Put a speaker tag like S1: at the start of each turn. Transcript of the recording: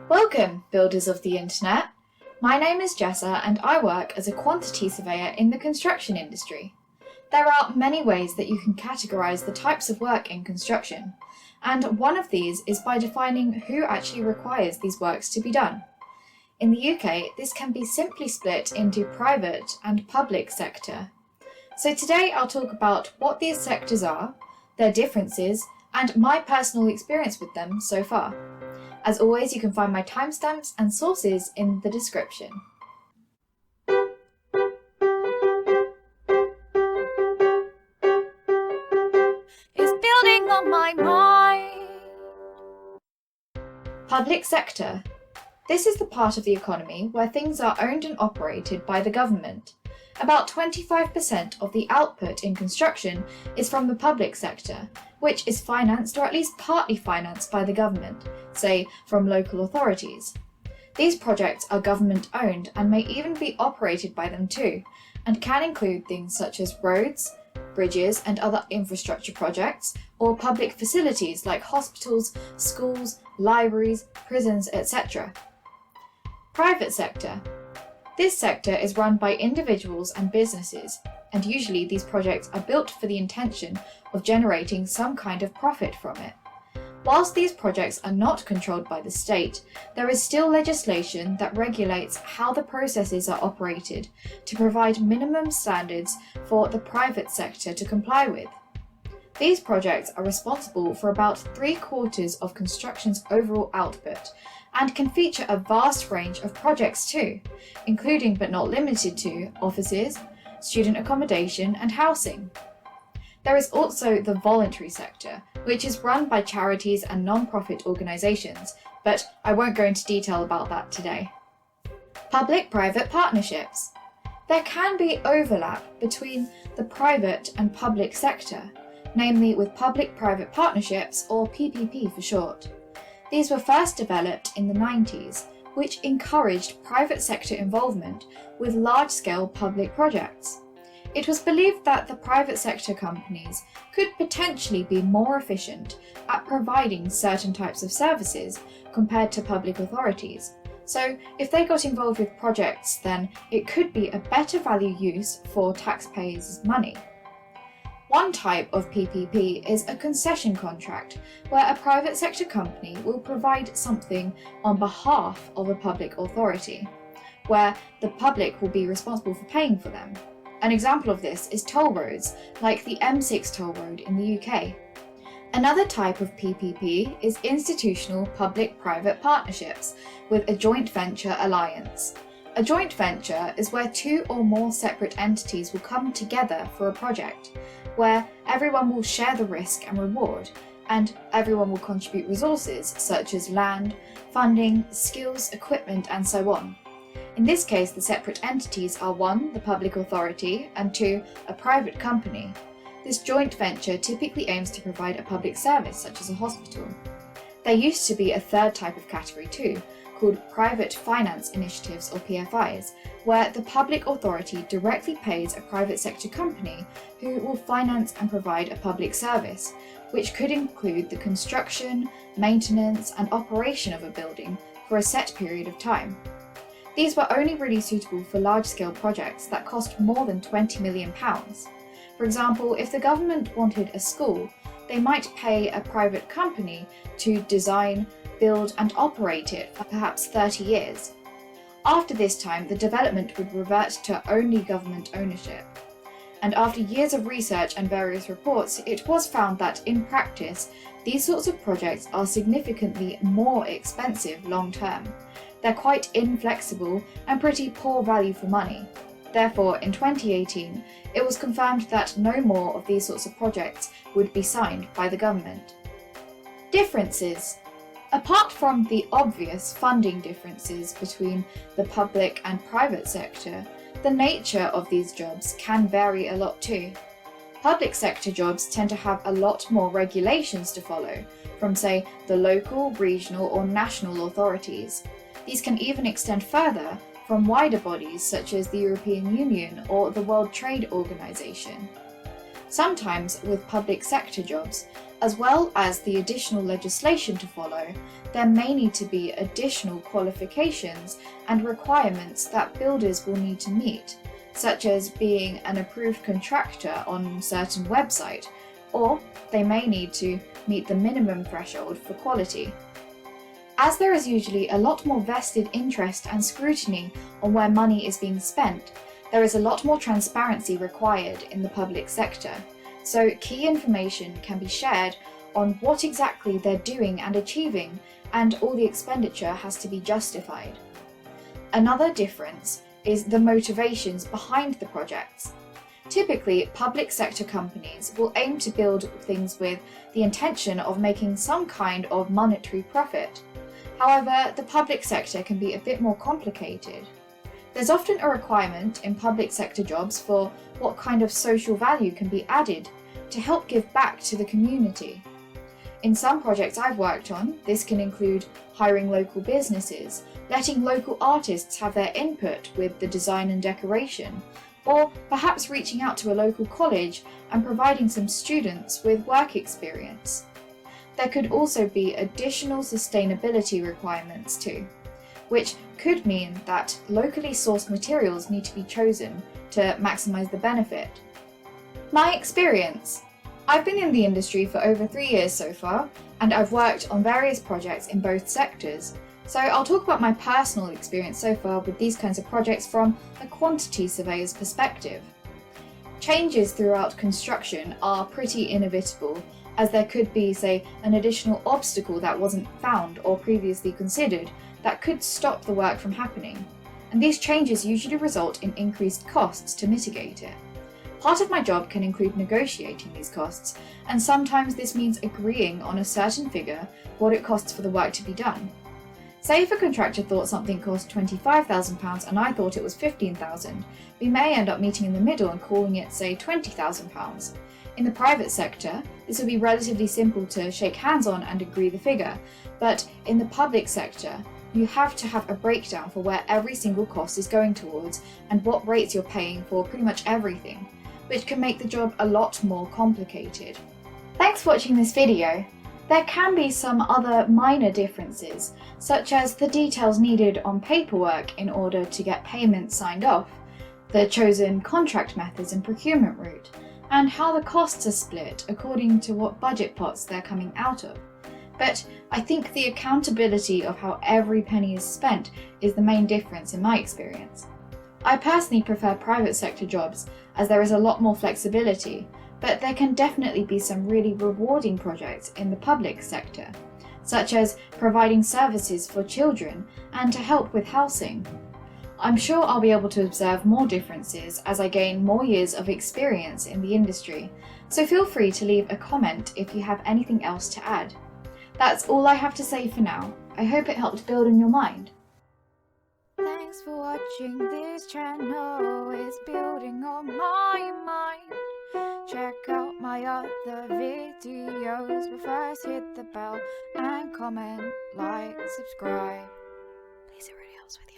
S1: Welcome, builders of the internet. My name is Jessa and I work as a quantity surveyor in the construction industry. There are many ways that you can categorise the types of work in construction, and one of these is by defining who actually requires these works to be done. In the UK, this can be simply split into private and public sector. So today I'll talk about what these sectors are, their differences, and my personal experience with them so far. As always, you can find my timestamps and sources in the description.
S2: Is building on my mind.
S1: Public sector. This is the part of the economy where things are owned and operated by the government. About 25% of the output in construction is from the public sector, which is financed or at least partly financed by the government, say from local authorities. These projects are government owned and may even be operated by them too, and can include things such as roads, bridges and other infrastructure projects, or public facilities like hospitals, schools, libraries, prisons, etc. Private sector. This sector is run by individuals and businesses, and usually these projects are built for the intention of generating some kind of profit from it. Whilst these projects are not controlled by the state, there is still legislation that regulates how the processes are operated to provide minimum standards for the private sector to comply with. These projects are responsible for about 3/4 of construction's overall output, and can feature a vast range of projects too, including but not limited to offices, student accommodation and housing. There is also the voluntary sector, which is run by charities and non-profit organisations, but I won't go into detail about that today. Public-private partnerships. There can be overlap between the private and public sector, namely with public-private partnerships, or PPP for short. These were first developed in the 90s, which encouraged private sector involvement with large-scale public projects. It was believed that the private sector companies could potentially be more efficient at providing certain types of services compared to public authorities. So if they got involved with projects, then it could be a better value use for taxpayers' money. One type of PPP is a concession contract, where a private sector company will provide something on behalf of a public authority, where the public will be responsible for paying for them. An example of this is toll roads, like the M6 toll road in the UK. Another type of PPP is institutional public-private partnerships with a joint venture alliance. A joint venture is where two or more separate entities will come together for a project, where everyone will share the risk and reward, and everyone will contribute resources such as land, funding, skills, equipment, and so on. In this case, the separate entities are 1, the public authority, and 2, a private company. This joint venture typically aims to provide a public service, such as a hospital. There used to be a third type of category too, called Private Finance Initiatives, or PFIs, where the public authority directly pays a private sector company who will finance and provide a public service, which could include the construction, maintenance, and operation of a building for a set period of time. These were only really suitable for large-scale projects that cost more than £20 million. For example, if the government wanted a school, they might pay a private company to design, build and operate it for perhaps 30 years. After this time, the development would revert to only government ownership. And after years of research and various reports, it was found that in practice, these sorts of projects are significantly more expensive long term. They're quite inflexible and pretty poor value for money. Therefore, in 2018, it was confirmed that no more of these sorts of projects would be signed by the government. Differences. Apart from the obvious funding differences between the public and private sector, the nature of these jobs can vary a lot too. Public sector jobs tend to have a lot more regulations to follow from, say, the local, regional or national authorities. These can even extend further from wider bodies such as the European Union or the World Trade Organization. Sometimes with public sector jobs, As well as the additional legislation to follow, there may need to be additional qualifications and requirements that builders will need to meet, such as being an approved contractor on a certain website, or they may need to meet the minimum threshold for quality. As there is usually a lot more vested interest and scrutiny on where money is being spent, there is a lot more transparency required in the public sector, so key information can be shared on what exactly they're doing and achieving, and all the expenditure has to be justified. Another difference is the motivations behind the projects. Typically, public sector companies will aim to build things with the intention of making some kind of monetary profit. However, the public sector can be a bit more complicated. There's often a requirement in public sector jobs for what kind of social value can be added to help give back to the community. In some projects I've worked on, this can include hiring local businesses, letting local artists have their input with the design and decoration, or perhaps reaching out to a local college and providing some students with work experience. There could also be additional sustainability requirements too, which could mean that locally sourced materials need to be chosen to maximise the benefit. My experience. I've been in the industry for over 3 years so far, and I've worked on various projects in both sectors. So I'll talk about my personal experience so far with these kinds of projects from a quantity surveyor's perspective. Changes throughout construction are pretty inevitable, as there could be, say, an additional obstacle that wasn't found or previously considered that could stop the work from happening. And these changes usually result in increased costs to mitigate it. Part of my job can include negotiating these costs, and sometimes this means agreeing on a certain figure what it costs for the work to be done. Say if a contractor thought something cost £25,000 and I thought it was £15,000, we may end up meeting in the middle and calling it, say, £20,000. In the private sector, this would be relatively simple to shake hands on and agree the figure, but in the public sector, you have to have a breakdown for where every single cost is going towards and what rates you're paying for pretty much everything, which can make the job a lot more complicated. Thanks for watching this video. There can be some other minor differences, such as the details needed on paperwork in order to get payments signed off, the chosen contract methods and procurement route, and how the costs are split according to what budget pots they're coming out of. But I think the accountability of how every penny is spent is the main difference in my experience. I personally prefer private sector jobs as there is a lot more flexibility, but there can definitely be some really rewarding projects in the public sector, such as providing services for children and to help with housing. I'm sure I'll be able to observe more differences as I gain more years of experience in the industry, so feel free to leave a comment if you have anything else to add. That's all I have to say for now. I hope it helped build in your mind.
S2: Thanks for watching this channel, it's building on my mind. Check out my other videos, but first hit the bell and comment, like, subscribe. Please, it really helps with the